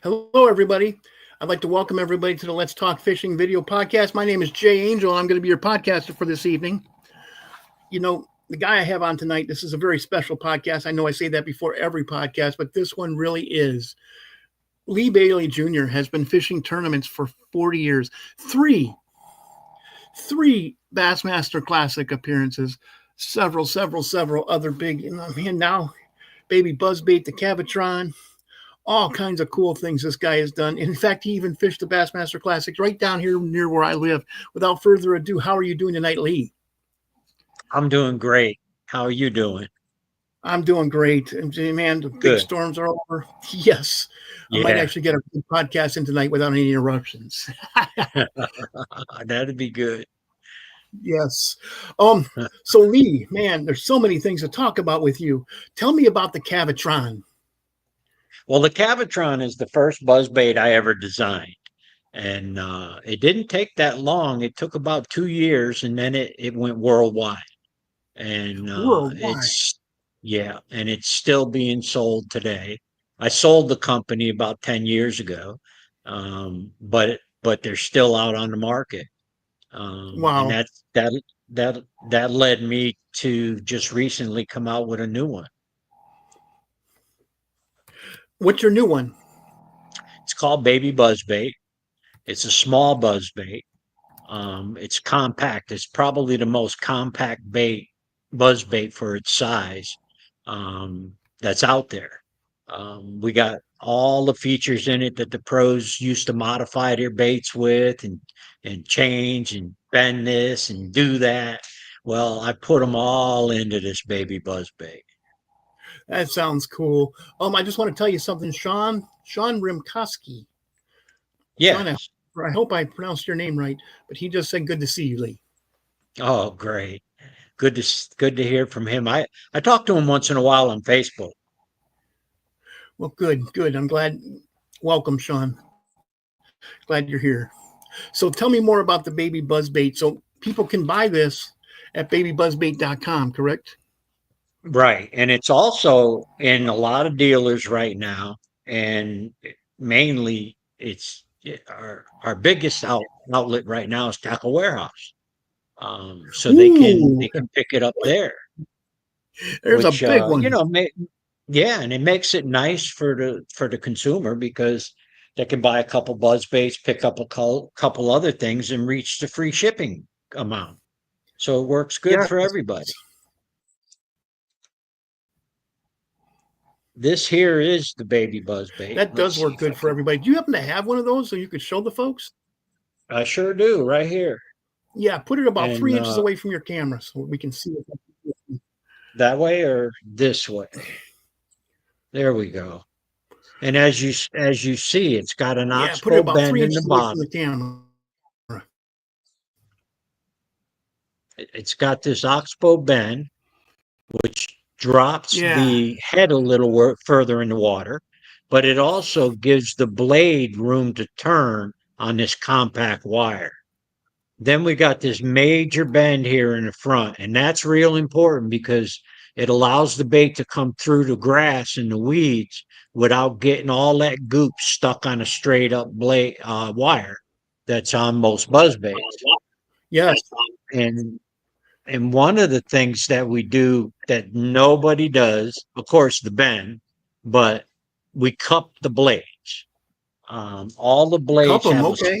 Hello, everybody. I'd like to welcome everybody to the Let's Talk Fishing video podcast. My name is Jay Angel, and I'm going to be your podcaster for this evening. The guy I have on tonight, this is a very special podcast. I know I say that before every podcast, but this one really is. Lee Bailey Jr. has been fishing tournaments for 40 years. Three Bassmaster Classic appearances, several other big, now Baby Buzzbait, the Cavatron, all kinds of cool things this guy has done. In fact, he even fished the Bassmaster Classics right down here near where I live. Without further ado, how are you doing tonight, Lee? I'm doing great. How are you doing? I'm doing great. And man, the big Good. storms are over. Yes. I might Yeah, actually get a good podcast in tonight without any interruptions. that'd be good. Yes. So Lee, man, there's so many things to talk about with you. Tell me about the Cavatron. Well, the Cavatron is the first buzzbait I ever designed. And it didn't take that long. It took about 2 years and then it went worldwide. And Worldwide. and it's still being sold today. I sold the company about 10 years ago, but they're still out on the market. And Wow. that led me to just recently come out with a new one. What's your new one? It's called Baby Buzzbait. It's a small buzzbait. It's compact. It's probably the most compact buzzbait for its size that's out there. We got all the features in it that the pros used to modify their baits with, and change and bend this and do that. Well, I put them all into this Baby Buzzbait. That sounds cool. I just want to tell you something, Sean Rimkowski. Sean, Yes. I hope I pronounced your name right, but he just said, "Good to see you, Lee." Oh, great. Good to hear from him. I talk to him once in a while on Facebook. Well, good. I'm glad. Welcome, Sean. Glad you're here. So tell me more about the Baby Buzzbait. So people can buy this at babybuzzbait.com, correct? Right. And it's also in a lot of dealers right now. And mainly our biggest outlet right now is Tackle Warehouse. So they can Ooh, they can pick it up there, there's a which big one. yeah, and it makes it nice for the consumer because they can buy a couple buzz baits, pick up a couple other things, and reach the free shipping amount. So it works good Yes, for everybody. This here is the Baby Buzz bait. that Let's does see work if I good for can. everybody. Do you happen to have one of those so you could show the folks? I sure do, right here. Yeah, put it about And 3 inches away from your camera so we can see it. that way or this way. There we go. And as you see, it's got an Yeah, put it oxbow about bend three in the inches away from bottom. the camera. It's got this oxbow bend, which drops Yeah. the head a little further in the water, but it also gives the blade room to turn on this compact wire. Then we got this major bend here in the front, and that's real important because it allows the bait to come through the grass and the weeds without getting all that goop stuck on a straight up blade wire that's on most buzz baits. Yes. And one of the things that we do that nobody does, of course, the bend, but we cup the blades. All the Cup blades them. have a Okay.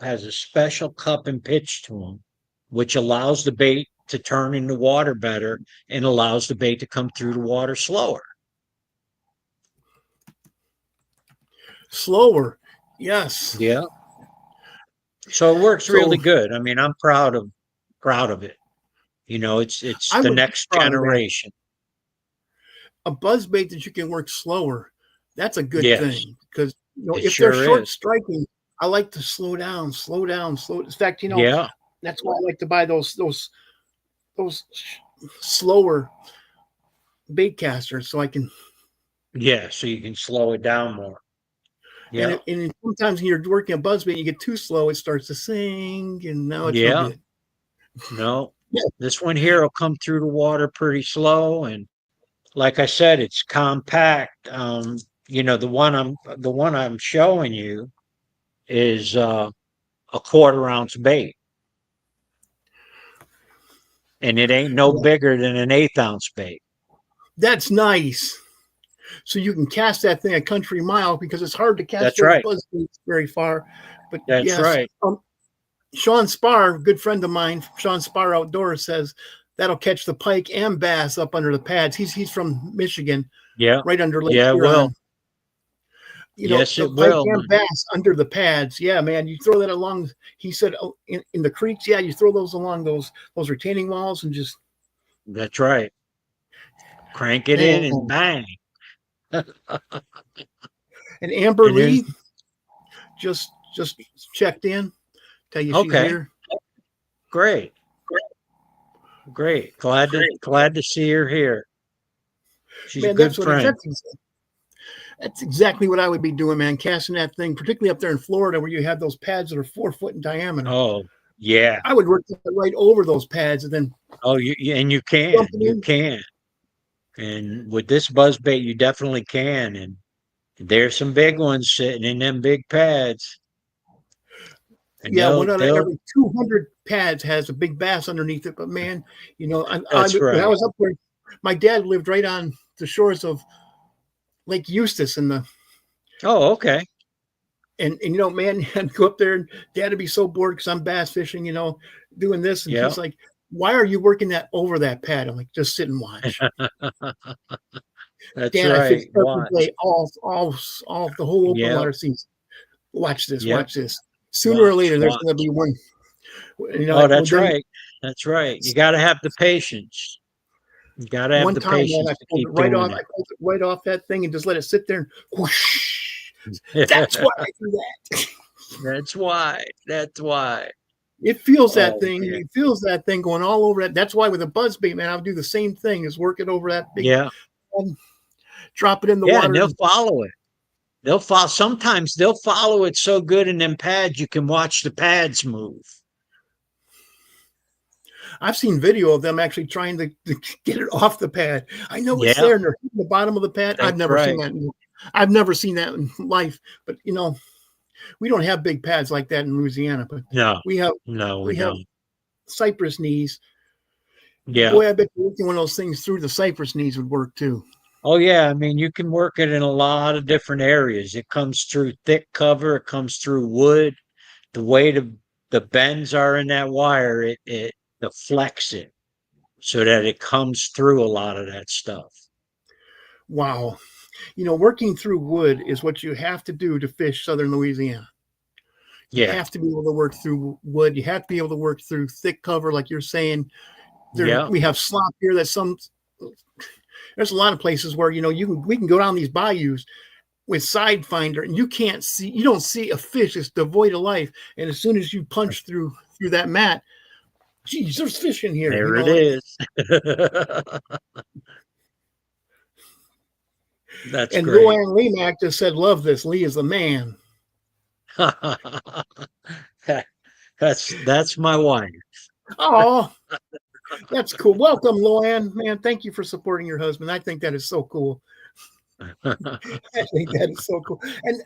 has a special cup and pitch to them, which allows the bait to turn in the water better and allows the bait to come through the water slower. Slower. Yes. Yeah. So it works really So good. I mean, I'm proud of it. It's I the would be next proud of that. generation. A buzz bait that you can work slower, that's a good Yes, thing because it if they're sure short is. striking, I like to slow down, slow down, slow. In fact, Yeah. that's why I like to buy those slower bait casters so I can. Yeah, so you can slow it down more. Yeah. And sometimes when you're working a buzz bait, you get too slow, it starts to sing, and now it's no Yeah. good. No. This one here will come through the water pretty slow, and like I said, it's compact. the one I'm showing you is a 1/4 ounce bait, and it ain't no Yeah, bigger than an 1/8 ounce bait. that's nice. So you can cast that thing a country mile because it's hard to cast That's those right. buzz baits very far. But That's yes, right. Sean Spar, good friend of mine, Sean Spar Outdoors says that'll catch the pike and bass up under the pads. He's from Michigan, Yeah. right under Lake Yeah, it will. Huron. Yes, The it pike will, and man. bass under the pads. Yeah, man, you throw that along. He said in the creeks. Yeah, you throw those along those retaining walls and just That's right. Crank it in and man. bang. And Amber And there's Lee just checked in. Tell you she's okay, here. great. Great. Glad to see her here. She's a Man, good friend. that's exactly what I would be doing, man. Casting that thing, particularly up there in Florida where you have those pads that are 4 foot in diameter. Oh, yeah. I would work right over those pads and then Oh, and you can. jumping You in. can. And with this buzz bait, you definitely can. And there's some big ones sitting in them big pads. And Yeah, one out of they'll every 200 pads has a big bass underneath it. But man, that's when I right. was up there, my dad lived right on the shores of Lake Eustis, Oh, okay. man, I'd go up there and Dad would be so bored because I'm bass fishing, doing this, and Yeah. he's like, "Why are you working that over that pad?" I'm like, "Just sit and watch." That's Dad, I fish right. every Watch. day, all the whole open Yep. water season. Watch this, Yep. watch this. Sooner or Watch. later, there's going to Watch. be one. Oh, Well, that's then right. That's right. You got to have the patience. You got to have one the time, man, patience to keep doing I pulled it right off that thing and just let it sit there and whoosh. it. That's why I do that. That's why. That's why. It feels that Oh, thing. man. It feels that thing going all over it. That's why with a buzz bait, man, I'll do the same thing as work it over that big, Yeah. drop it in the Yeah. And water. they'll follow it. They'll follow. Sometimes they'll follow it so good in them pads, you can watch the pads move. I've seen video of them actually trying to get it off the pad. I know it's Yeah. there and they're hitting the bottom of the pad. That's right. I've never seen that in life. But we don't have big pads like that in Louisiana. But No. we have No, we we have don't. cypress knees. Yeah. Boy, I bet working one of those things through the cypress knees would work too. Oh, yeah. I mean, you can work it in a lot of different areas. It comes through thick cover, it comes through wood. The way the bends are in that wire, it deflects it so that it comes through a lot of that stuff. Wow. Working through wood is what you have to do to fish southern Louisiana. You Yeah. have to be able to work through wood. You have to be able to work through thick cover, like you're saying. Yeah. We have slop here there's a lot of places where we can go down these bayous with side finder and you don't see a fish. It's devoid of life. And as soon as you punch through that mat, geez, there's fish in here. There it is. That's And great. Luann Lemack just said, "Love this. Lee is the man." That's my wife. Oh, that's cool. Welcome, Luann. Man, thank you for supporting your husband. I think that is so cool. I think that is so cool.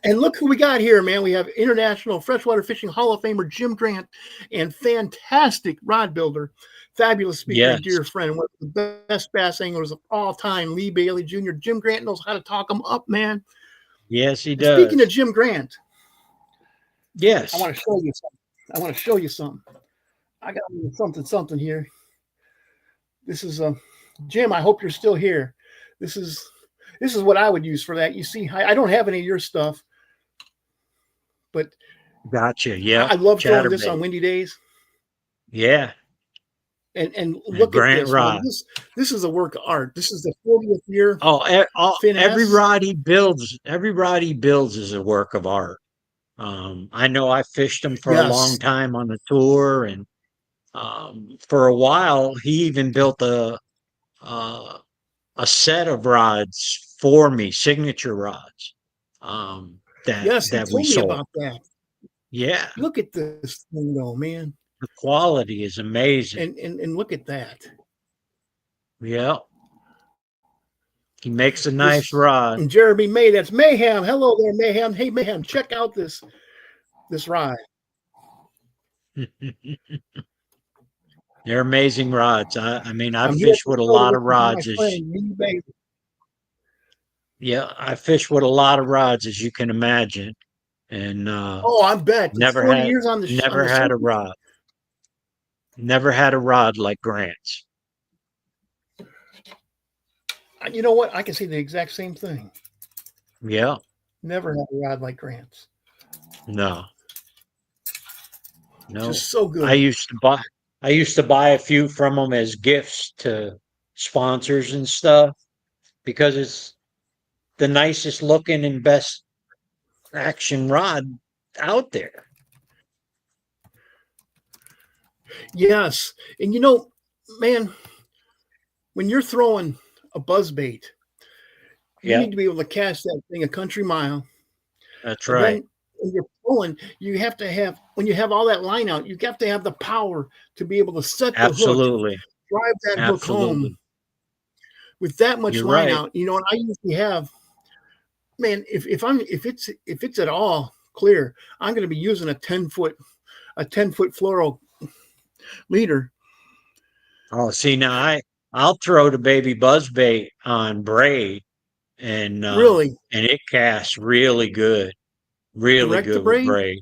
And look who we got here, man. We have International Freshwater Fishing Hall of Famer Jim Grant and fantastic rod builder, fabulous speaker and Yes. dear friend, one of the best bass anglers of all time, Lee Bailey Jr. Jim Grant knows how to talk them up, man. Yes, he And speaking of does. Jim Grant, I Yes. want to show you something. I got something here. This is Jim. I hope you're still here. This is what I would use for that. You see, I don't have any of your stuff, but Gotcha. Yep. I love throwing this on Chatterbait. windy days. Yeah. And And look at Grant this, man. Rod. This is a work of art. This is the 40th year Every finesse. rod he builds is a work of art. I know I fished him for a long Yes. time on the tour, and for a while he even built uh, a set of rods for me, signature rods, Yes, he that we told me sold. about that. Yeah, Look at this thing though, man. the quality is amazing. And look at that. Yeah, He makes a nice This rod. and Jeremy May. That's Mayhem. Hello there, Mayhem. Hey, Mayhem. Check out this ride. They're amazing rods. I mean, I've I'm here fished to with a show lot this of is my rods. friend, me baby. Yeah, I fish with a lot of rods, as you can imagine, and Oh, I bet. It's never 40 had years on never the had a circuit. rod. Never had a rod like Grant's. You know what? I can say the exact same thing. Yeah, Never had a rod like Grant's. no, no. Just so I good. used to buy I used to buy a few from them as gifts to sponsors and stuff because it's the nicest looking and best action rod out there. Yes. And you know, man, when you're throwing a buzz bait, you Yeah, need to be able to cast that thing a country mile. that's And right. then when you're pulling, you have to have, when you have all that line out, you have to have the power to be able to set the hook, Absolutely. drive that hook Absolutely. home with that much You're line right. out. You know, and I usually have, man, if it's at all clear, I'm going to be using a 10-foot fluoro leader. Oh, see now I'll throw the baby buzzbait on braid Really, and it casts really direct to good with braid. braid.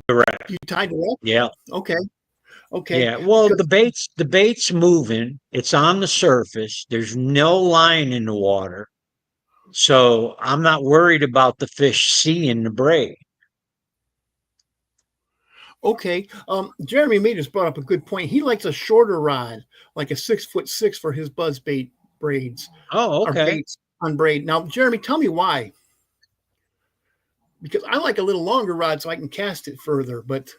Correct. You tie direct. Yeah. Okay, okay. Yeah. Well, Because the bait's moving. It's on the surface. There's no line in the water. So I'm not worried about the fish seeing the braid. okay, Jeremy May just brought up a good point. He likes a shorter rod, like a 6'6" for his buzz bait braids Oh, or okay. baits on braid. Now, Jeremy, tell me why. Because I like a little longer rod so I can cast it further. But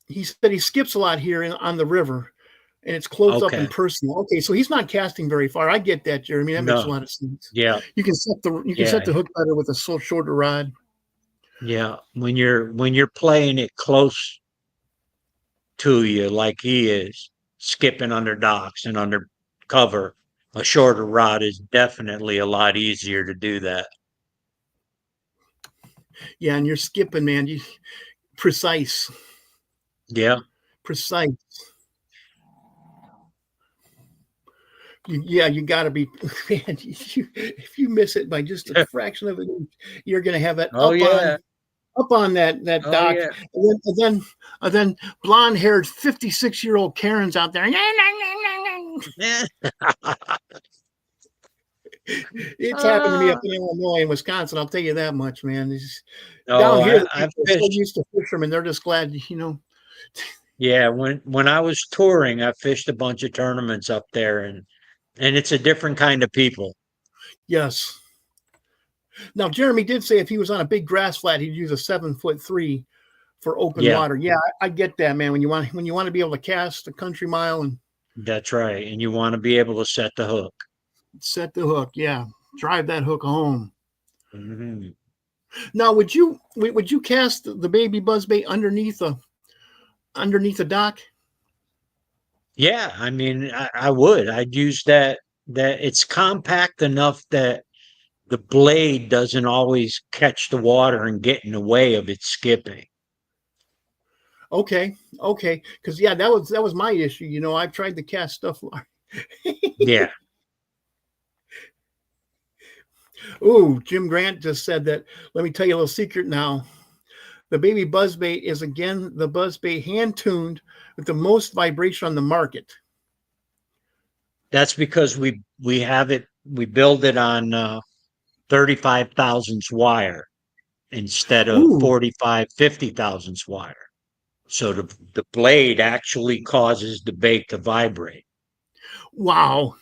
he said he skips a lot here on the river, and it's close up Okay. and personal. Okay, so he's not casting very far. I get that, Jeremy. That makes a No. lot of sense. Yeah. You can Yeah. set the hook better with a shorter rod. Yeah. When you're playing it close to you like he is, skipping under docks and under cover, a shorter rod is definitely a lot easier to do that. Yeah, and you're skipping, man. You precise, Yeah. precise. You got to be, man. If you miss it by just a fraction of an inch, you're going to have it Oh yeah. up on that Oh dock, yeah. and then blonde haired 56-year-old Karens out there. Yeah. It's happened to me up Ah. in Illinois and Wisconsin. I'll tell you that much, man. Oh, Down here, the I've people are so fished. used to fishermen; they're just glad, Yeah, when I was touring, I fished a bunch of tournaments up there, and it's a different kind of people. Yes. Now, Jeremy did say if he was on a big grass flat, he'd use a 7'3" for open Yeah, water. Yeah, I get that, man. When you want to be able to cast a country mile and that's right. And you want to be able to set the hook. set the hook, yeah, drive that hook home. Hmm. Now, would you cast the baby buzzbait underneath a dock? Yeah, I mean, I would. I'd use that it's compact enough that the blade doesn't always catch the water and get in the way of it skipping. Okay, okay, because yeah, that was my issue. I've tried to cast stuff. Yeah, Ooh, Jim Grant just said that. Let me tell you a little secret now. The baby buzzbait is again the buzzbait hand tuned with the most vibration on the market. that's because we build it on 35 thousandths wire instead of Ooh, 45, 50 thousandths wire. So the blade actually causes the bait to vibrate. wow.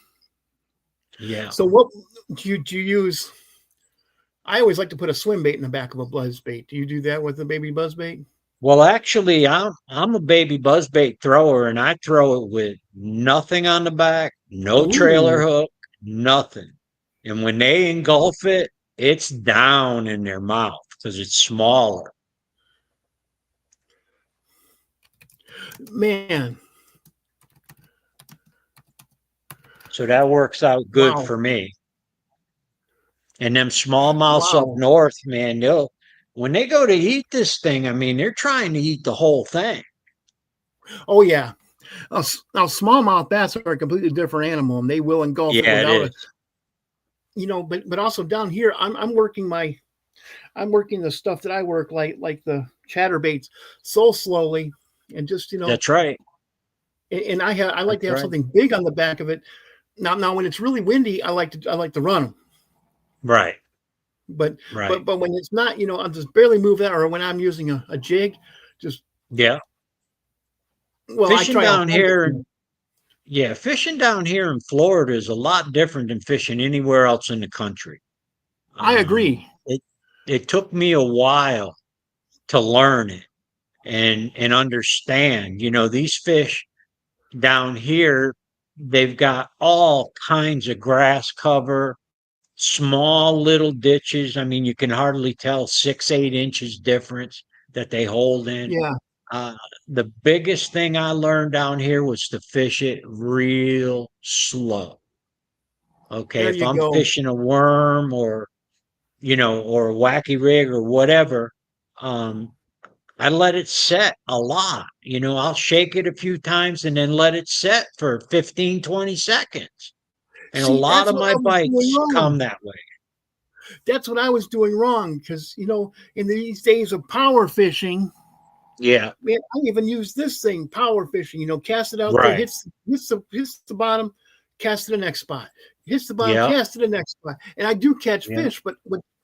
Yeah. So what do you use? I always like to put a swim bait in the back of a buzzbait. Do you do that with the baby buzzbait? Well, actually, I'm a baby buzzbait thrower, and I throw it with nothing on the back, no trailer Ooh, hook, nothing. And when they engulf it, it's down in their mouth because it's smaller. man. So that works out good Wow. for me. And them smallmouths up Wow. north, man, when they go to eat this thing, I mean, they're trying to eat the whole thing. Oh yeah. Now smallmouth bass are a completely different animal, and they will engulf it Yeah, it without a, is. but also down here, I'm working the stuff that I work like the chatterbaits so slowly, and just That's right. and I like to That's have right. something big on the back of it. Now when it's really windy, I like to run them. Right. But Right. but when it's not, I'll just barely move that, or when I'm using a jig, just Yeah. I Fishing try all down kinds of here things. in Yeah, fishing down here in Florida is a lot different than fishing anywhere else in the country. I agree. It took me a while to learn it and understand. These fish down here, they've got all kinds of grass cover, small little ditches. I mean, you can hardly tell 6, 8 inches difference that they hold in. Yeah, Uh, the biggest thing I learned down here was to fish it real slow. Okay, there if you I'm go. fishing a worm or a wacky rig or whatever, um, I let it set a lot. I'll shake it a few times and then let it set for 15, 20 seconds. And a See, lot that's of what my I was doing bites come wrong. that way. That's what I was doing wrong because in these days of power fishing, Yeah, man, I even use this thing, power fishing. Cast it out there, right. hits the bottom, cast to the next spot. Hits the bottom, Yeah, cast to the next spot. And I do catch yeah, fish, but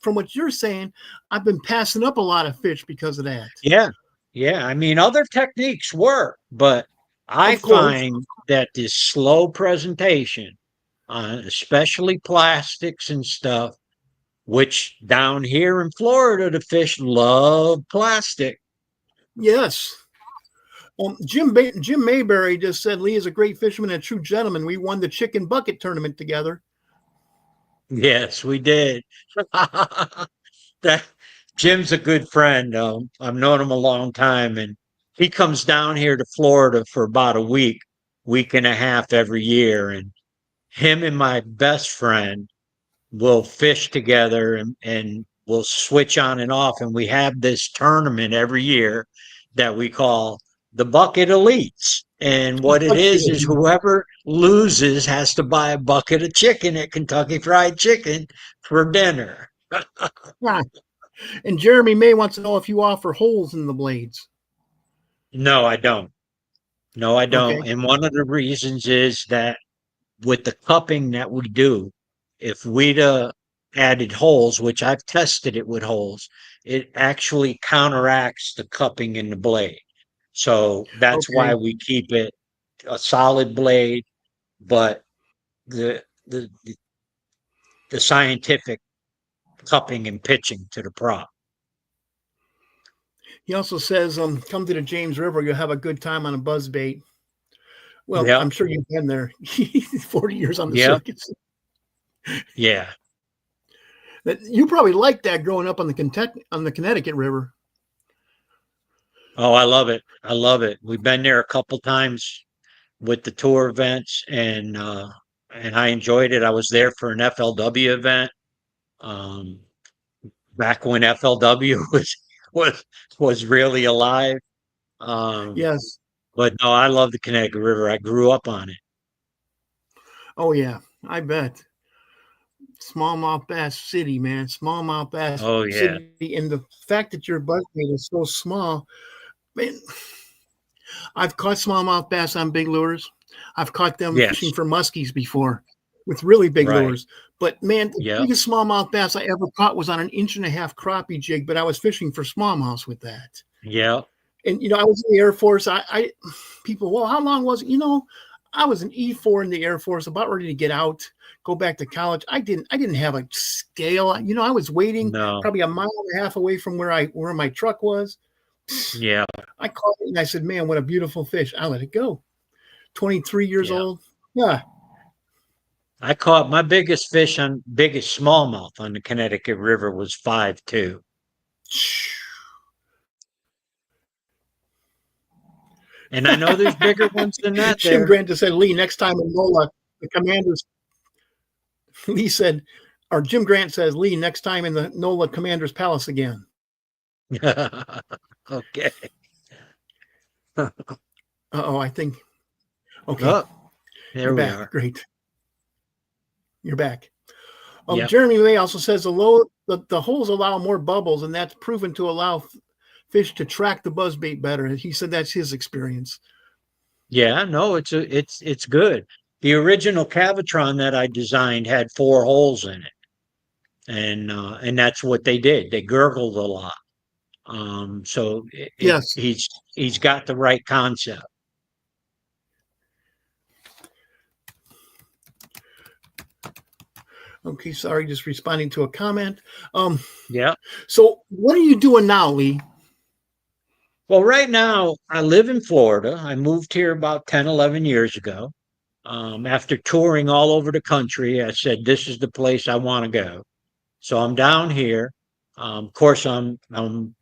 from what you're saying, I've been passing up a lot of fish because of that. yeah, yeah. I mean, other techniques work, but I Of course. find that this slow presentation, especially plastics and stuff, which down here in Florida, the fish love plastic. Yes. Jim Mayberry just said Lee is a great fisherman and a true gentleman. We won the chicken bucket tournament together. Yes, we did. That Jim's a good friend. I've known him a long time, and he comes down here to Florida for about a week and a half every year. And him and my best friend will fish together and we'll switch on and off. And we have this tournament every year that we call the Bucket Elites. And what it is whoever loses has to buy a bucket of chicken at Kentucky Fried Chicken for dinner. Yeah. And Jeremy May wants to know if you offer holes in the blades. No, I don't. No, I don't. Okay. And one of the reasons is that with the cupping that we do, if we'd added holes, which I've tested it with holes, it actually counteracts the cupping in the blade. So that's why Okay. we keep it a solid blade, but the the the scientific cupping and pitching to the prop. He also says, come to the James River, you'll have a good time on a buzz bait. Well, Yep. I'm sure you've been there. 40 years on the Yep. circuits. Yeah. You probably liked that growing up on the Connecticut River. Oh, I love it. I love it. We've been there a couple times with the tour events and I enjoyed it. I was there for an FLW event um, back when FLW was was really alive. Um, Yes. but no, I love the Connecticut River. I grew up on it. Oh yeah, I bet. Smallmouth Bass City, man. Smallmouth Bass Oh yeah. City. And the fact that your buzz bait is so small, man, I've caught smallmouth bass on big lures. I've caught them fishing Yes. for muskies before with really big Right. lures. But man, the Yep. biggest smallmouth bass I ever caught was on an 1.5 inch crappie jig, but I was fishing for smallmouths with that. Yep. And I was in the Air Force. I people, well, how long was it? I was an E4 in the Air Force, about ready to get out, go back to college. I didn't have a scale. I was waiting No. probably a mile and a half away from where my truck was. Yeah. I caught it and I said, man, what a beautiful fish. I let it go. 23 years Yeah. old. Yeah. I caught my biggest smallmouth on the Connecticut River was 5'2". And I know there's bigger ones than that Jim there. Grant just said, Lee, next time in NOLA. the commanders. Lee said, or Jim Grant says, Lee, next time in the NOLA Commander's Palace again. Okay. Oh, I think. Okay, Oh, you're there we back. are. Great, you're back. Yep. Jeremy May also says the holes allow more bubbles, and that's proven to allow fish to track the buzzbait better. He said that's his experience. Yeah, no, it's good. The original Cavatron that I designed had 4 holes in it, and that's what they did. They gurgled a lot. So Yes. he's got the right concept. Okay, sorry, just responding to a comment. Yeah. So what are you doing now, Lee? Well, right now I live in Florida. I moved here about 10, 11 years ago. After touring all over the country, I said, this is the place I want to go. So I'm down here. Of course, I'm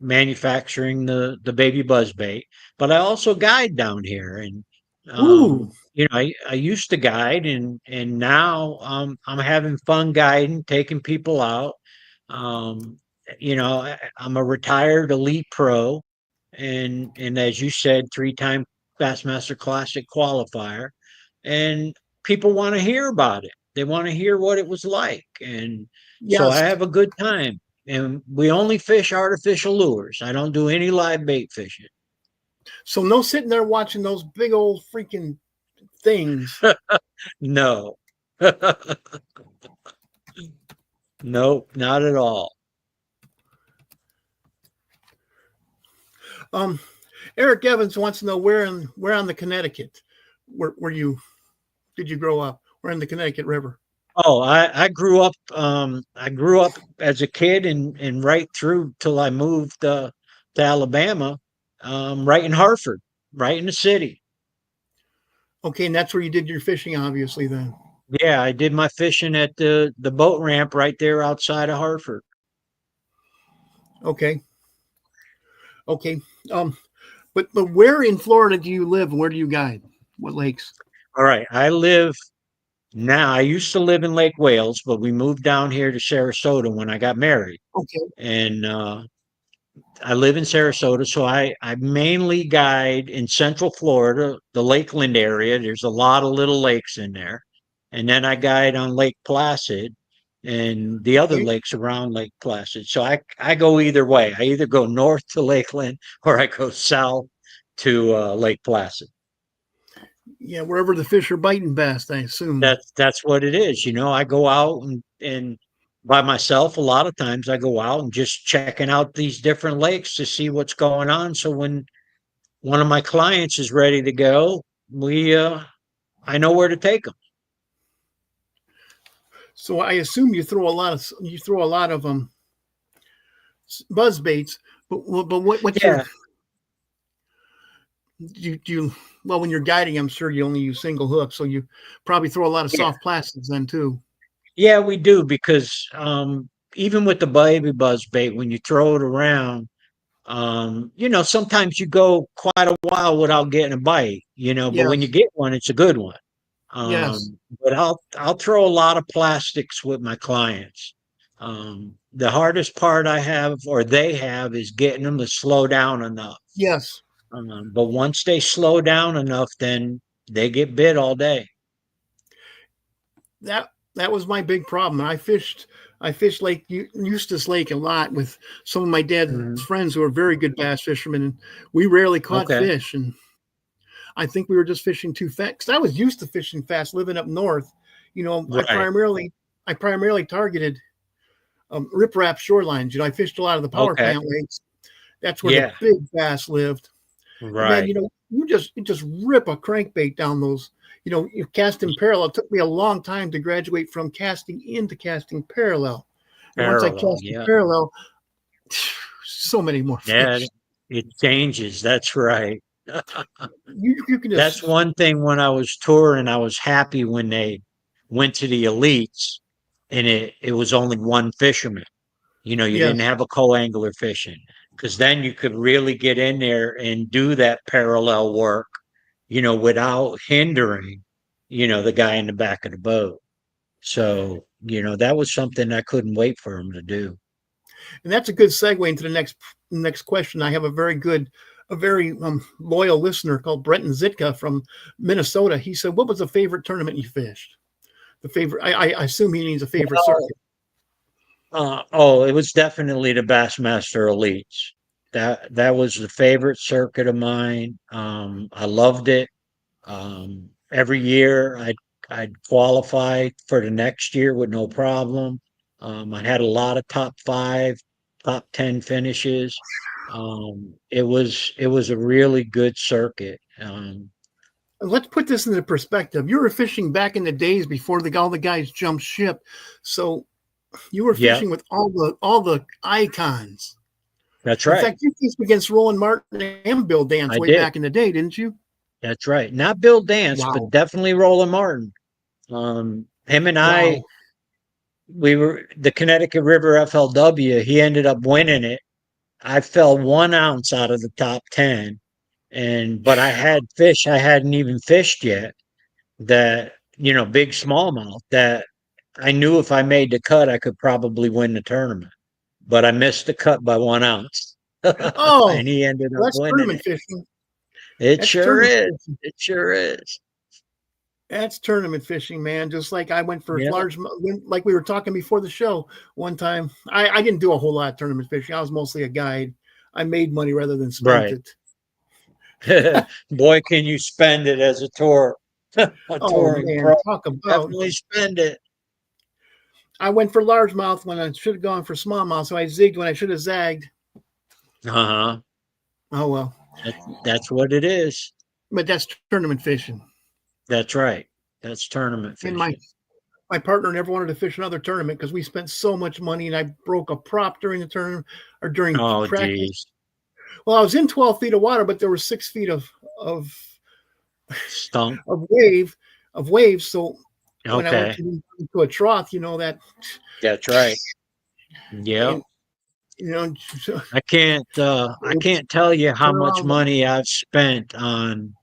manufacturing the baby buzz bait, but I also guide down here. And Ooh, I used to guide, and now I'm having fun guiding, taking people out. Um, I'm a retired elite pro, and as you said, 3-time Bassmaster Classic qualifier, and people want to hear about it. They want to hear what it was like, and so I yes. have a good time. And we only fish artificial lures. I don't do any live bait fishing. So no sitting there watching those big old freaking things. No. Nope, not at all. Um, Eric Evans wants to know where on the Connecticut, where you did you grow up? Where in the Connecticut River? Oh, I grew up as a kid and right through till I moved to Alabama, right in Hartford, right in the city. Okay, and that's where you did your fishing, obviously. Then. Yeah, I did my fishing at the boat ramp right there outside of Hartford. Okay. Okay. Um, but where in Florida do you live and where do you guide? What lakes? All right, I used to live in Lake Wales, but we moved down here to Sarasota when I got married. Okay. And I live in Sarasota, so I mainly guide in Central Florida, the Lakeland area. There's a lot of little lakes in there. And then I guide on Lake Placid and the other Okay. lakes around Lake Placid. So I go either way. I either go north to Lakeland or I go south to Lake Placid. Yeah, wherever the fish are biting best, I assume. That's what it is. I go out and by myself a lot of times. I go out and just checking out these different lakes to see what's going on. So when one of my clients is ready to go, we I know where to take them. So I assume you throw a lot of buzz baits. But what's your Yeah, do you well when you're guiding? I'm sure you only use single hooks, so you probably throw a lot of yeah, soft plastics then too. yeah. We do because even with the baby buzz bait, when you throw it around, sometimes you go quite a while without getting a bite. But when you Yes. get one, it's a good one. Yes. But I'll throw a lot of plastics with my clients. The hardest part I have or they have is getting them to slow down enough. Yes. But once they slow down enough, then they get bit all day. That was my big problem. I fished Lake Eustis Lake a lot with some of my dad's Mhm. friends who are very good bass fishermen, and we rarely caught Okay. fish. And I think we were just fishing too fast because I was used to fishing fast living up north. I Right. primarily targeted riprap shorelines. I fished a lot of the power Okay. plant lakes. That's where the Yeah. big bass lived. And man, Right. you just rip a crankbait down those. You cast in parallel. It took me a long time to graduate from casting into casting parallel. And once I Parallel. cast in Yeah. parallel, so many more Yeah. fish. It changes. That's right. You can That's just one thing when I was touring, I was happy when they went to the elites and it was only one fisherman. You didn't yes, have a co-angler fishing because then you could really get in there and do that parallel work, without hindering. the guy in the back of the boat. So, that was something I couldn't wait for him to do. And that's a good segue into the next question. I have a very loyal listener called Brenton Zitka from Minnesota. He said, "What was the favorite tournament you fished?" The favorite. I assume he means a favorite Well, circuit. it was definitely the Bassmaster Elites. That was the favorite circuit of mine. I loved it. Every year I'd qualify for the next year with no problem. I had a lot of top 5, top 10 finishes. It was a really good circuit. Let's put this into perspective. You were fishing back in the days before all the guys jumped ship, so you were Yeah, fishing with all the icons. that's In right. fact, you fished against Roland Martin and Bill Dance I way did. back in the day, didn't you? That's right. Not Bill Dance, but Wow, definitely Roland Martin. Him and I, wow. we were the Connecticut River FLW. He ended up winning it. I fell 1 ounce out of the top 10, but I had fish I hadn't even fished yet. That big smallmouth that I knew if I made the cut, I could probably win the tournament. But I missed the cut by 1 ounce, Oh, and he ended well, up that's winning tournament it. fishing. It That's sure tournament is. fishing. It sure is. That's tournament fishing, man. Just like I went for Yeah. like we were talking before the show one time. I didn't do a whole lot of tournament fishing. I was mostly a guide. I made money rather than spent Right. it. Boy, can you spend it as a Oh touring man, pro. talk about. Definitely spend it. I went for largemouth when I should have gone for smallmouth, so I zigged when I should have zagged. Uh-huh. Oh well, That's what it is. but that's tournament fishing. That's right. That's tournament And my fishing. my partner never wanted to fish another tournament because we spent so much money, and I broke a prop during the tournament or during Oh, practice. geez. Well, I was in 12 feet of water, but there were 6 feet of Stunk. of wave of waves. So when I went Okay. to a trough, that That's right. Yep. and you know I can't tell you how turn much around money I've spent on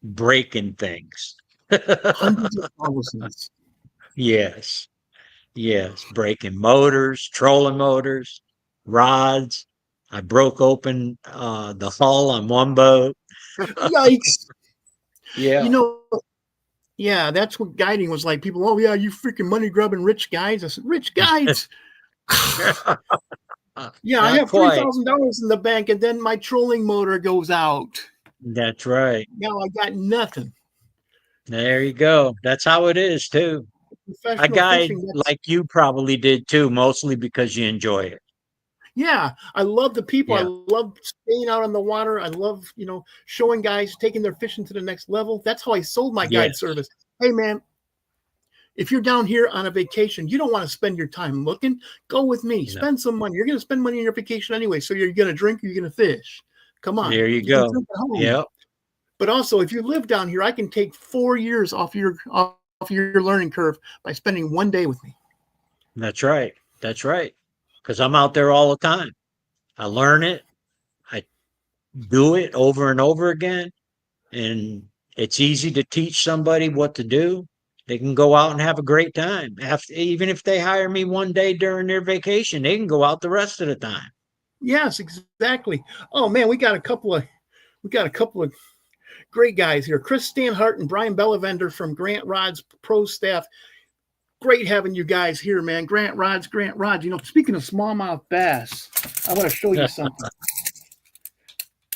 breaking things. hundreds of thousands. Yes. Yes. Breaking motors, trolling motors, rods. I broke open the hull on one boat. Yikes! You Yeah. know, yeah, that's what guiding was like. People, oh yeah, you freaking money grubbing rich guides. I said, rich guides. Yeah, I Not have three quite. thousand dollars in the bank, and then my trolling motor goes out. That's right. Now I got nothing. There you go. That's how it is too. I Professional guide fishing. That's like you probably did too, mostly because you enjoy it. Yeah, I love the people. I Yeah. love staying out on the water. I love, showing guys taking their fishing to the next level. That's how I sold my guide Yes. service. Hey, man, if you're down here on a vacation, you don't want to spend your time looking, go with me. No. Spend some money. You're going to spend money on your vacation anyway. So you're going to drink, you're going to fish. Come on, There you you can go. drink at home. Yep. But also, if you live down here, I can take 4 years off your learning curve by spending one day with me. That's right. That's right. Because I'm out there all the time. I learn it. I do it over and over again. And it's easy to teach somebody what to do. They can go out and have a great time. Even if they hire me one day during their vacation, they can go out the rest of the time. Yes, exactly. Oh man, we got a couple of great guys here. Chris Stanhart and Brian Bellavander from Grant Rod's pro staff. Great having you guys here, man. Grant Rods. Speaking of smallmouth bass, I want to show you something.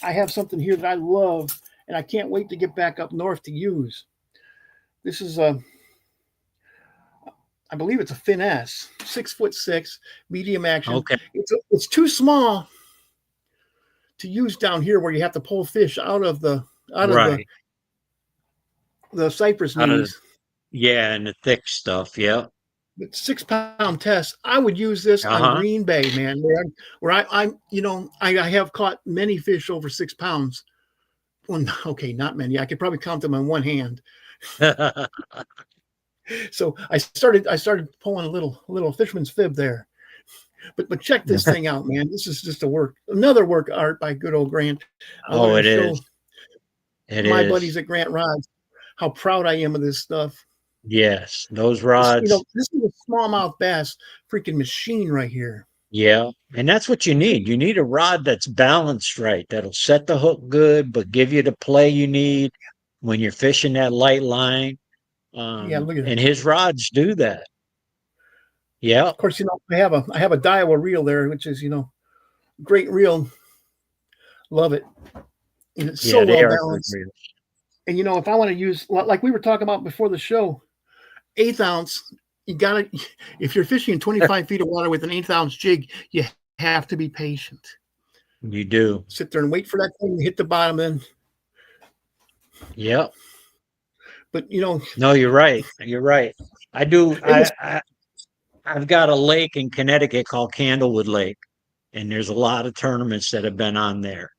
I have something here that I love, and I can't wait to get back up north to use. This is I believe it's a finesse, 6'6", medium action. Okay. It's too small to use down here where you have to pull fish out of Right. the cypress Out of knees. Yeah, and the thick stuff. Yeah. But 6 pound test, I would use this on Uh-huh. Green Bay, man. I have caught many fish over 6 pounds. Well, okay, not many. I could probably count them on one hand. So I started pulling a little fisherman's fib there. But check this thing out, man. This is just another work of art by good old Grant. I Oh, wanted to it show is. It my buddies is. at Grant Rods how proud I am of this stuff. Yes, those You rods. know, this is a smallmouth bass freaking machine right here. Yeah, and that's what you need. You need a rod that's balanced right, that'll set the hook good, but give you the play you need when you're fishing that light line. Yeah, look at that. And his rods do that. Yeah, Of course, you know, I have a Daiwa reel there, which is, you know, great reel. Love it. And it's so yeah, they well are good balanced. reels. And you know, if I want to use, like we were talking about before the show, 1/8 ounce, you gotta, if you're fishing in 25 feet of water with an 1/8 ounce jig, you have to be patient. You do. Sit there and wait for that thing to hit the bottom. Then, Yep. but you know, No, you're right. You're right. I do. it was, I've got a lake in Connecticut called Candlewood Lake, and there's a lot of tournaments that have been on there.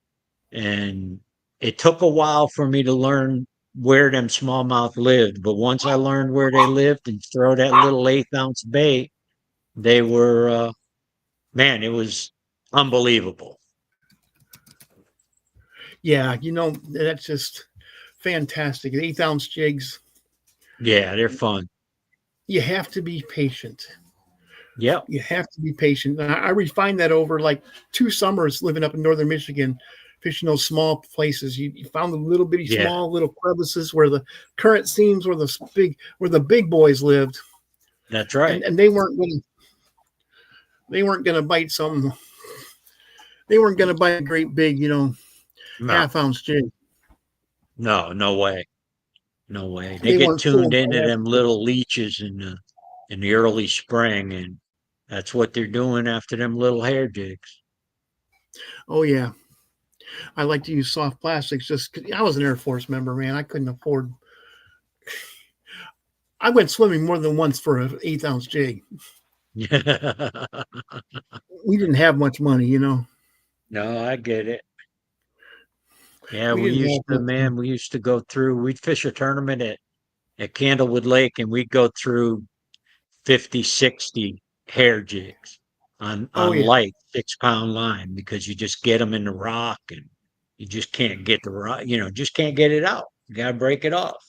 And it took a while for me to learn where them smallmouth lived, but once I learned where they lived and throw that little 1/8 ounce bait, they were man, it was unbelievable. yeah, you know, that's just fantastic. 1/8 ounce jigs, Yeah, they're fun. you have to be patient. Yep. You have to be patient. And I refined that over like 2 summers living up in northern Michigan, fishing those small places. You found the little bitty Yeah, small little crevices where the current seams where the big boys lived, that's right. and they weren't gonna bite some they weren't gonna bite a great big, you know, No, 1/2 ounce jig. no, no way. No way. They They get weren't full tuned until into them after. little leeches in the early spring, and that's what they're doing after them little hair jigs. Oh yeah. I like to use soft plastics just 'cause I was an Air Force member, man. I couldn't afford I went swimming more than once for an 1/8 ounce jig. We didn't have much money, you know. No, I get it. Yeah, We didn't have much money. we used to go through, we'd fish a tournament at Candlewood Lake, and we'd go through 50, 60 hair jigs Oh on yeah. light 6 pound line because you just get them in the rock and you just can't get the rock, just can't get it out. You got to break it off.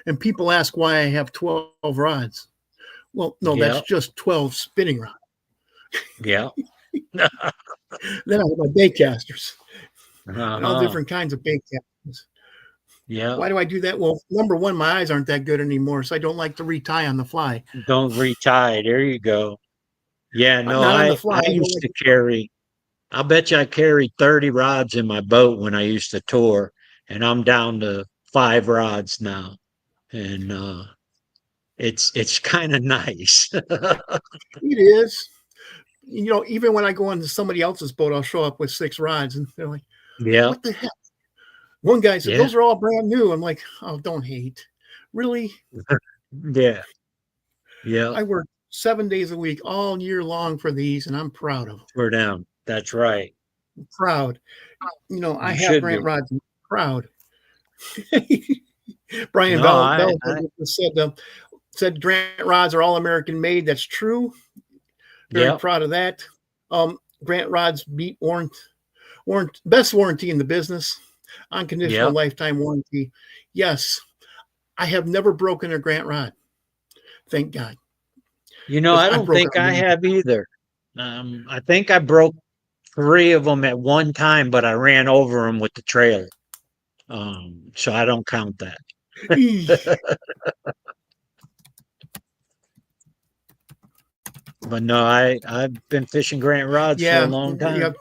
And people ask why I have 12 rods. Well, no, that's Yeah, just 12 spinning rods. yeah. Then I have my bait casters and all Uh-huh. different kinds of bait casters. Yeah. Why do I do that? Well, number one, my eyes aren't that good anymore, so I don't like to retie on the fly. Don't retie. There you go. Yeah, no, Not on the fly. I I don't used like to carry, I bet you I carried 30 rods in my boat when I used to tour, and I'm down to 5 rods now. And it's kind of nice. it is. You know, even when I go onto somebody else's boat, I'll show up with 6 rods, and they're like, Yeah, "What the heck?" One guy said, yeah, "Those are all brand new." I'm like, "Oh, don't hate." Really? yeah, yeah, I work 7 days a week all year long for these, and I'm proud of them. for them. That's right. Proud. You know, I You have should Grant be. rods. I'm proud. Brian No, Bell said Grant rods are all American made. That's true. Very yeah, proud of that. Grant rods beat best warranty in the business, unconditional yeah. lifetime warranty. Yes, I have never broken a Grant rod. Thank God, because I I've don't broken think a I lot. have either. I think I broke 3 of them at one time, but I ran over them with the trailer. So I don't count that. But no, I've been fishing Grant rods for a Yeah, long yeah. time.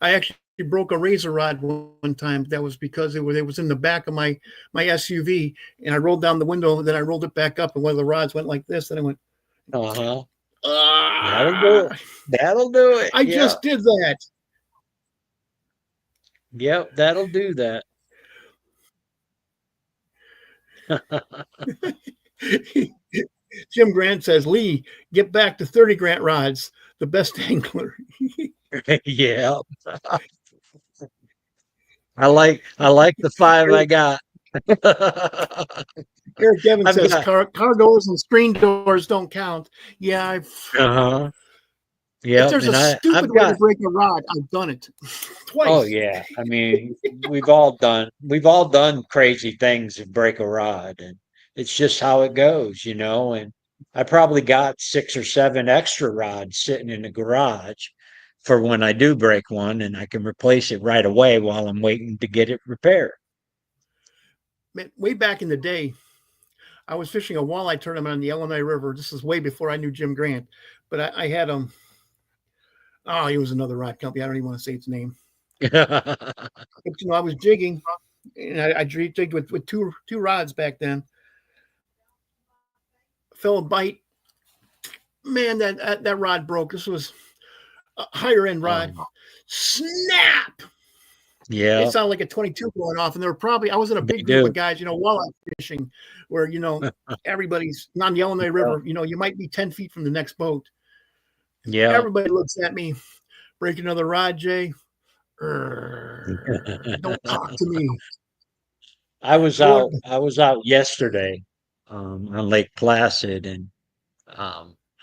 I actually broke a razor rod one time. That was because it was in the back of my SUV, and I rolled down the window. Then I rolled it back up, and one of the rods went like this. And I went, Uh-huh. That'll do it. ah! That'll do it. I Yeah. just did that. Yep, that'll do that. Jim Grant says, Lee, get back to 30 Grant rods, the best angler. Yeah. I like the 5 I Eric, got. Eric Devin I've says, got car doors and screen doors don't count. Yeah, uh-huh. If Yep. there's a And stupid I've way to got, break a rod, I've done it oh twice. yeah. I mean, we've all done crazy things to break a rod, and it's just how it goes, you know. And I probably got 6 or 7 extra rods sitting in the garage for when I do break one, and I can replace it right away while I'm waiting to get it repaired. Man, way back in the day, I was fishing a walleye tournament on the Illinois River. This is way before I knew Jim Grant, but I had oh, he was another rod company. I don't even want to say its name. But I was jigging, and I jigged with two rods back then. Fell a bite. Man, that rod broke. This was a higher end rod. Um, Snap! It yeah, sounded like a 22 going off, and there were probably I was in a they big group of do. guys, walleye fishing, where everybody's on the Illinois Yeah, River. You might be 10 feet from the next boat. yeah. Everybody looks at me, break another rod, Jay. Don't talk to me. Boy, I was out yesterday on Lake Placid, and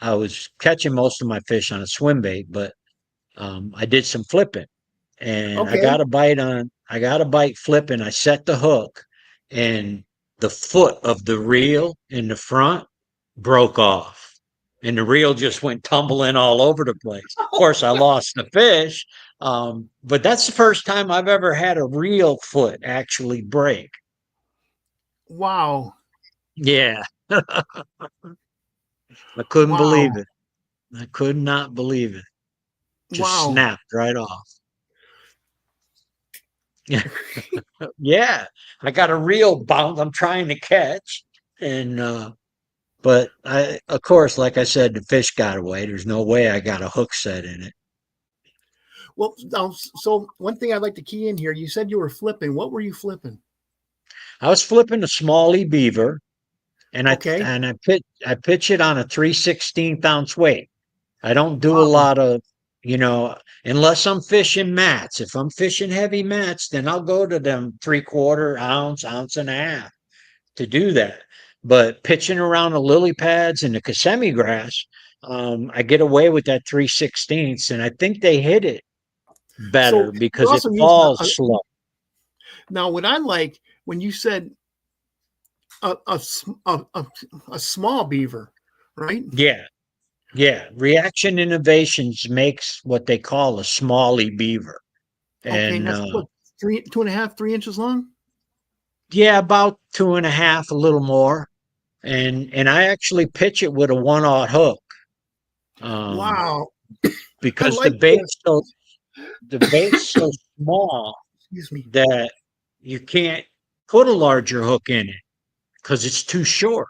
I was catching most of my fish on a swim bait, but I did some flipping, and okay. I got a bite flipping. I set the hook, and the foot of the reel in the front broke off, and the reel just went tumbling all over the place. Of course, I lost the fish, but that's the first time I've ever had a reel foot actually break. Wow. Yeah, I couldn't Wow. believe it. I could not believe it. Just Wow. snapped right off. Yeah, I got a reel bound I'm trying to catch, and but of course, like I said, the fish got away. There's no way I got a hook set in it. Well, now, so one thing I'd like to key in here, you said you were flipping. What were you flipping? I was flipping a smallie beaver, and Okay. I pitch it on a 3/16 ounce weight. I don't do a Wow. lot of, you know, unless I'm fishing mats. If I'm fishing heavy mats, then I'll go to them 3/4 ounce, ounce and a half to do that. But pitching around the lily pads and the Kissimmee grass, I get away with that 3/16, and I think they hit it So better you're because it also using falls slow. now what I like when you said a small beaver, right? Yeah, yeah. Reaction Innovations makes what they call a smallie beaver. Okay, and And that's what 2.5, 3 inches long. yeah, about 2.5, a little more. And I actually pitch it with a 1/0 hook, um, Wow, I because like this. the bait's so small Excuse me. that you can't put a larger hook in it because it's too short.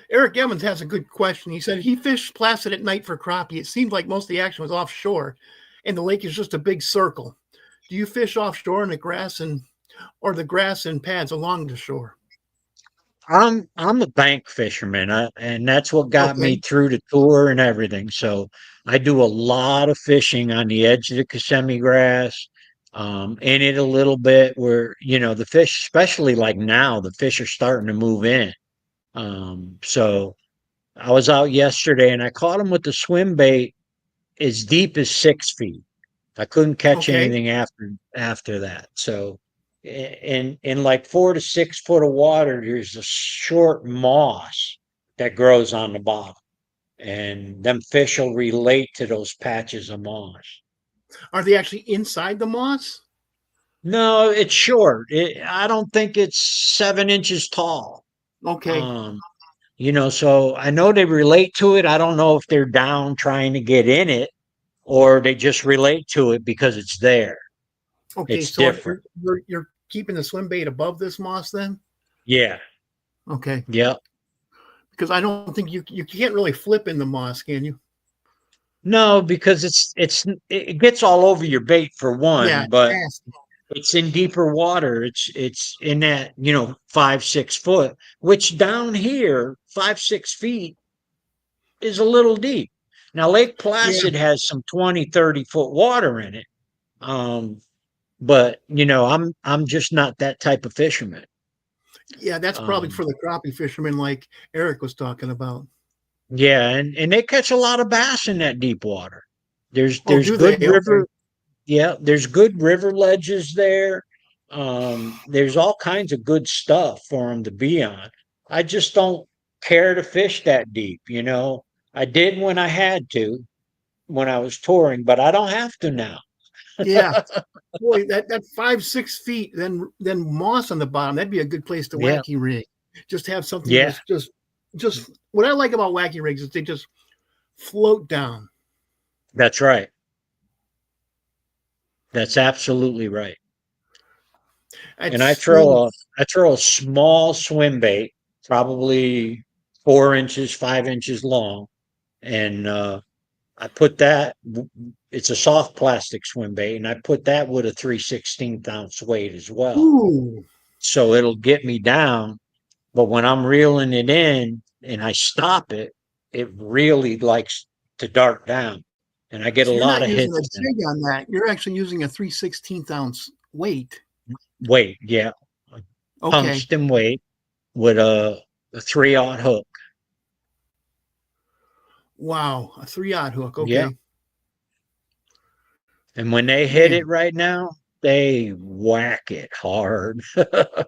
Eric Evans has a good question. He said he fished Placid at night for crappie. It seemed like most of the action was offshore, and the lake is just a big circle. Do you fish offshore in the grass or the grass and pads along the shore? I'm a bank fisherman, and that's what got me Okay. through the tour and everything. So I do a lot of fishing on the edge of the Kissimmee grass, in it a little bit where the fish, especially like now, the fish are starting to move in. So I was out yesterday and I caught them with the swim bait as deep as 6 feet. I couldn't catch Okay. anything after that. So in like 4 to 6 foot of water, there's a short moss that grows on the bottom, and them fish will relate to those patches of moss. Are they actually inside the moss? No, it's short. I don't think it's 7 inches tall. Okay. Um, so I know they relate to it. I don't know if they're down trying to get in it or they just relate to it because it's there. Okay. It's So different. you're keeping the swim bait above this moss then? Yeah. Okay. Yep. Because I don't think you can't really flip in the moss, can you? No, because it gets all over your bait for Yeah, one, it's but nasty. it's in deeper water. It's in that 5-6 foot, which down here 5-6 feet is a little deep. Now Lake Yeah. Placid has some 20-30 foot water in it, um, but I'm just not that type of fisherman. Yeah, that's probably Um, for the crappie fishermen like Eric was talking about. Yeah, and they catch a lot of bass in that deep water. Oh, There's do they? good Okay. river, yeah, there's good river ledges there. There's all kinds of good stuff for them to be on. I just don't care to fish that deep, you know. I did when I had to, when I was touring, but I don't have to now. Yeah. Boy, that 5, 6 feet, then moss on the bottom. That'd be a good place to Yeah, wacky rig. Just have something yeah, just what I like about wacky rigs is they just float down. that's right. That's absolutely right. And It's you know, I throw a small swim bait, probably 4 inches, 5 inches long, and I put that. It's a soft plastic swim bait, and I put that with a 3/16 ounce weight as well, ooh, so it'll get me down. But when I'm reeling it in and I stop it, it really likes to dart down, and I get a so you're lot not of using a hits in it. jig on that. You're actually using a 3/16 ounce weight. Weight, yeah, Okay. tungsten weight with a 3/0 hook. Wow, a 3/0 hook. Yeah. Okay. And when they hit Man, it right now, they whack it hard. I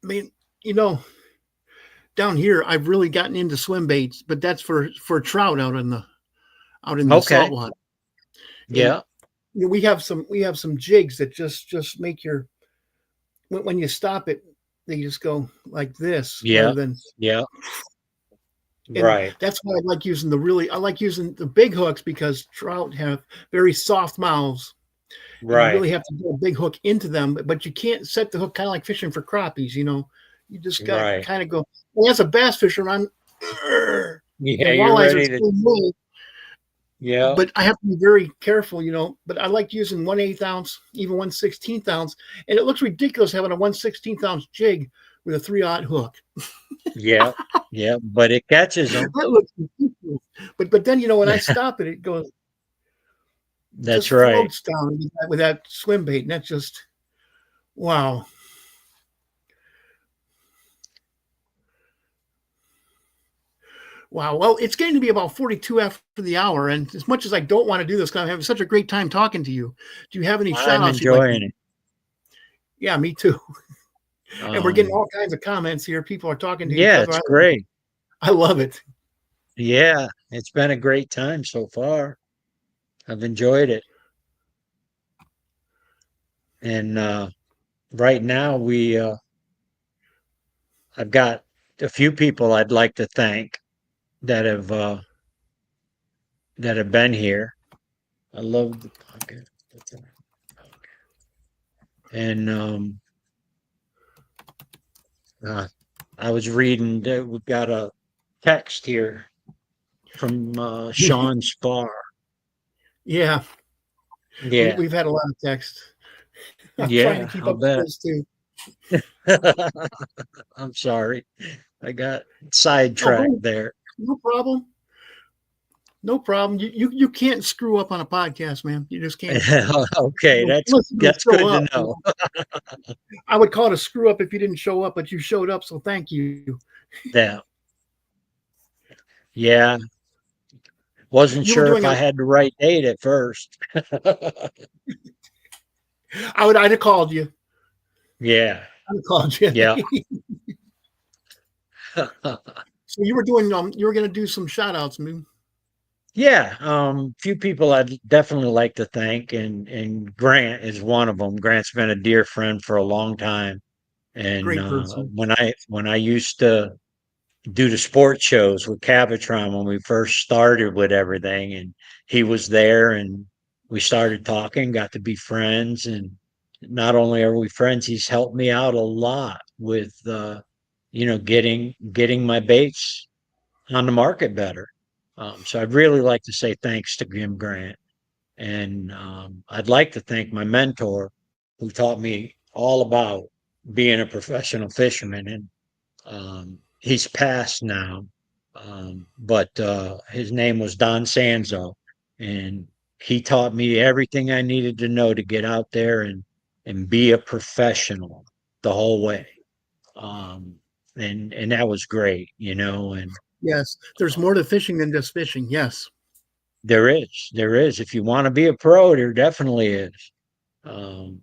mean, you know, down here I've really gotten into swim baits, but that's for trout out in the Okay. saltwater. And Yeah. we have some jigs that just make your when you stop it, they just go like this rather Yeah. than. Yeah. And Right. that's why I like using the big hooks because trout have very soft mouths and you Right. really have to do a big hook into them, but you can't set the hook kind of like fishing for crappies. You just got to Right. kind of go. Well, as a bass fisherman, Yeah. and You're walleyes are ready the to. same way, Yeah. but I have to be very careful. But I like using 1/8 ounce, even 1/16 ounce, and it looks ridiculous having a 1/16 ounce jig with a 3/0 hook. Yeah. Yeah. But it catches them. That looks ridiculous. But then when I stop it, it goes That's just right. floats down with that swim bait, and that's just wow. Wow. Well, it's getting to be about 42 after the hour. And as much as I don't want to do this, because I'm having such a great time talking to you, do you have any shout I'm outs you'd like to? enjoying it. Yeah, me too. And we're getting Um, all kinds of comments here. People are talking to each yeah, other. it's great. I love it. Yeah. It's been a great time so far. I've enjoyed it. And right now I've got a few people I'd like to thank that have uh, that have been here. I love the podcast. And uh, I was reading that we've got a text here from Sean Spar. Yeah, Yeah, we've had a lot of text. I'm trying to yeah, keep I'll up with bet. this too. I'm sorry, I got Oh, sidetracked there. no problem. No problem. You can't screw up on a podcast, man. You just can't. Okay, Listeners that's show good to up. know. I would call it a screw up if you didn't show up, but you showed up, so thank you. Yeah, yeah. Wasn't You were sure if doing I a. had the right date at first. I'd have called you. Yeah, I'd have called you. yeah. So you were going to do some shout outs, man. Yeah, few people I'd definitely like to thank, and Grant is one of them. Grant's been a dear friend for a long time, and Great person. when I used to do the sports shows with Cabotron when we first started with everything, and he was there, and we started talking, got to be friends, and not only are we friends, he's helped me out a lot with getting my baits on the market better. So I'd really like to say thanks to Jim Grant. And I'd like to thank my mentor who taught me all about being a professional fisherman. And he's passed now, but his name was Don Sanzo. And he taught me everything I needed to know to get out there and be a professional the whole way. Um, and that was great, and Yes, there's more to fishing than just fishing. Yes. There is. There is. If you want to be a pro, there definitely is. Um,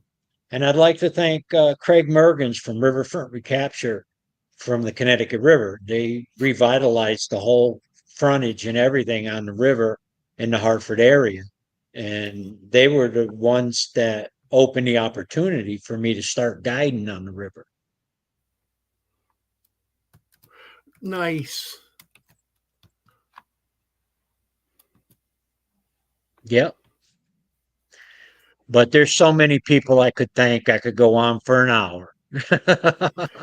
and I'd like to thank Craig Mergens from Riverfront Recapture from the Connecticut River. They revitalized the whole frontage and everything on the river in the Hartford area. And they were the ones that opened the opportunity for me to start guiding on the river. Nice. Yep. But there's so many people I could thank. I could go on for an hour.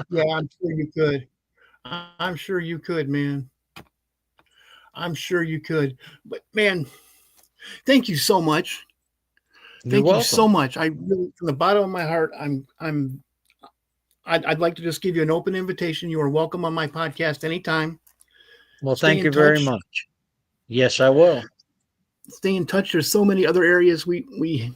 Yeah, I'm sure you could. I'm sure you could, man. I'm sure you could. But man, thank you so much. You're Thank you welcome. so much. I really, from the bottom of my heart, I'd like to just give you an open invitation. You are welcome on my podcast anytime. Well, Stay thank in you very touch. much. Yes, I will. Stay in touch. There's so many other areas we We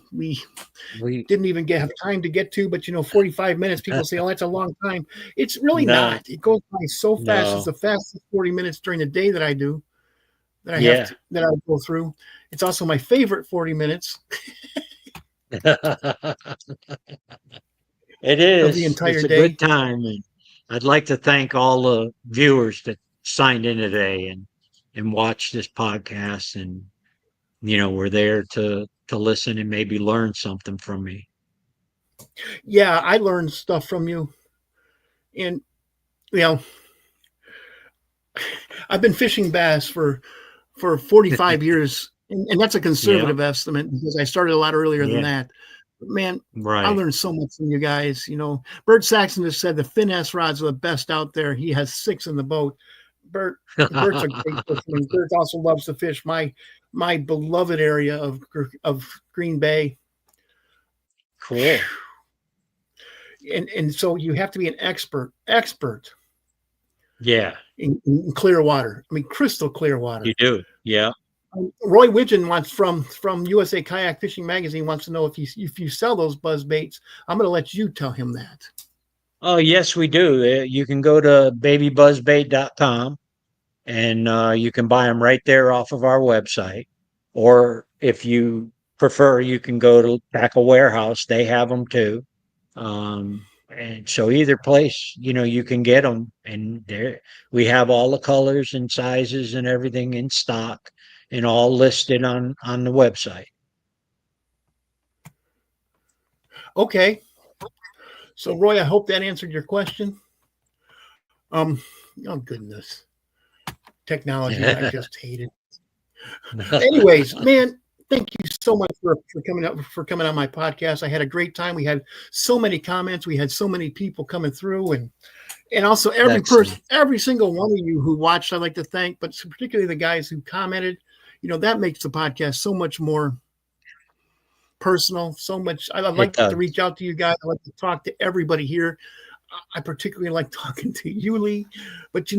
didn't even have time to get to, but 45 minutes. People say, "Oh, that's a long time." It's really no, not. It goes by so fast. It's no. the fastest 40 minutes during the day that I do. Yeah. That I go through. It's also my favorite 40 minutes It of the is. entire It's a good day. time, and I'd like to thank all the viewers that signed in today and watched this podcast, and were there to listen and maybe learn something from me. Yeah, I learned stuff from you, and you know, I've been fishing bass for 45 years, and that's a Yeah, conservative estimate because I started a lot earlier than yeah, that. But man, I right. learned so much from you guys. Bert Saxon has said the finesse rods are the best out there. He has 6 in the boat. Bert's a great fisherman. Bert also loves to fish my beloved area of Green Bay. Cool. And so you have to be an expert Yeah, in clear water. I mean, crystal clear you water. do. Yeah. Roy Widgeon wants from USA Kayak Fishing Magazine wants to know if you sell those buzz baits. I'm going to let you tell him that. Oh, yes, we do. You can go to babybuzzbait.com, and you can buy them right there off of our website. Or if you prefer, you can go to Tackle Warehouse. They have them too. And so either place, you can get them, and there we have all the colors and sizes and everything in stock, and all listed on the website. Okay, so Roy, I hope that answered your question. Um, oh goodness, technology, I just hate it. Anyways, man, thank you so much for coming on my podcast. I had a great time. We had so many comments. We had so many people coming through, and also Excellent. every single one of you who watched, I'd like to thank, but particularly the guys who commented. That makes the podcast so much more personal. So much. I'd It like to does. reach out to you guys. I'd like to talk to everybody here. I particularly like talking to you, Lee. But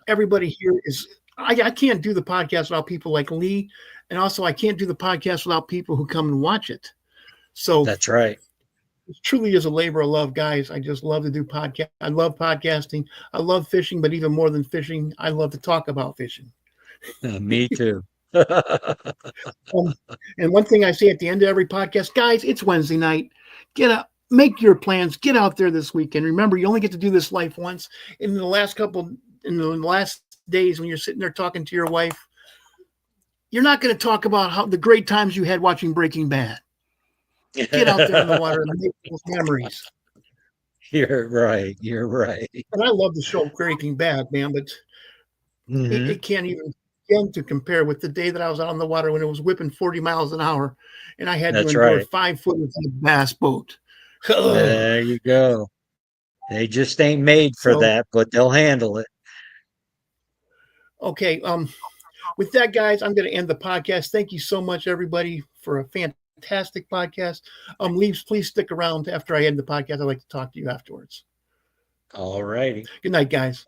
everybody here is. I can't do the podcast without people like Lee, and also I can't do the podcast without people who come and watch it. So That's right. it truly is a labor of love, guys. I just love to do podcast. I love podcasting. I love fishing, but even more than fishing, I love to talk about fishing. Me too. Um, and one thing I say at the end of every podcast, guys, it's Wednesday night. Get up, make your plans, get out there this weekend. Remember, you only get to do this life once. In the last days when you're sitting there talking to your wife, you're not going to talk about how the great times you had watching Breaking Bad. Get out there on the water and make those memories. You're right. You're right. And I love the show Breaking Bad, man, but Hmm. it can't even begin to compare with the day that I was out on the water when it was whipping 40 miles an hour and I had to That's endure right. 5 footers in a bass boat. Ugh. There you go. They just ain't made for So, that, but they'll handle it. okay. With that, guys, I'm going to end the podcast. Thank you so much, everybody, for a fantastic podcast. Leaves, please stick around after I end the podcast. I'd like to talk to you afterwards. All righty. Good night, guys.